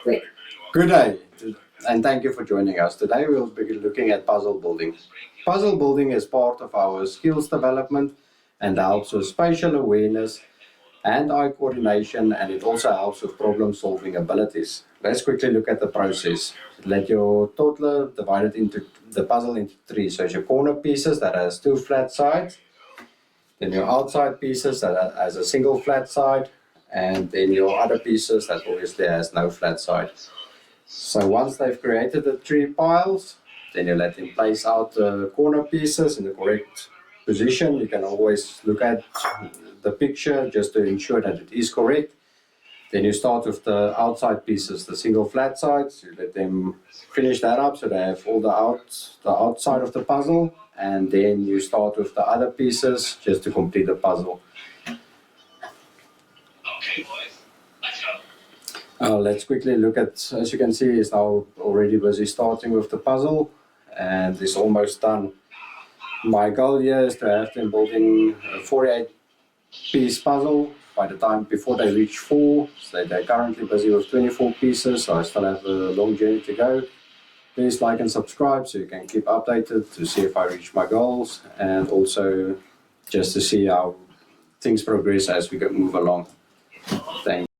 Great. Good day, and thank you for joining us. Today we'll be looking at puzzle building. Puzzle building is part of our skills development and helps with spatial awareness and eye coordination, and it also helps with problem solving abilities. Let's quickly look at the process. Let your toddler divide it into the puzzle into three. So it's your corner pieces that has two flat sides, then your outside pieces that has a single flat side, and then your other pieces that obviously has no flat side. So once they've created the three piles, then you let them place out the corner pieces in the correct position. You can always look at the picture just to ensure that it is correct. Then you start with the outside pieces, the single flat sides. You let them finish that up so they have all the outside of the puzzle. And then you start with the other pieces just to complete the puzzle. Okay, boys, let's go. Let's quickly look at, as you can see, he's now already busy starting with the puzzle and it's almost done. My goal here is to have them building a 48-piece puzzle by the time before they reach 4. So they're currently busy with 24 pieces, so I still have a long journey to go. Please like and subscribe so you can keep updated to see if I reach my goals, and also just to see how things progress as we move along. Thank you.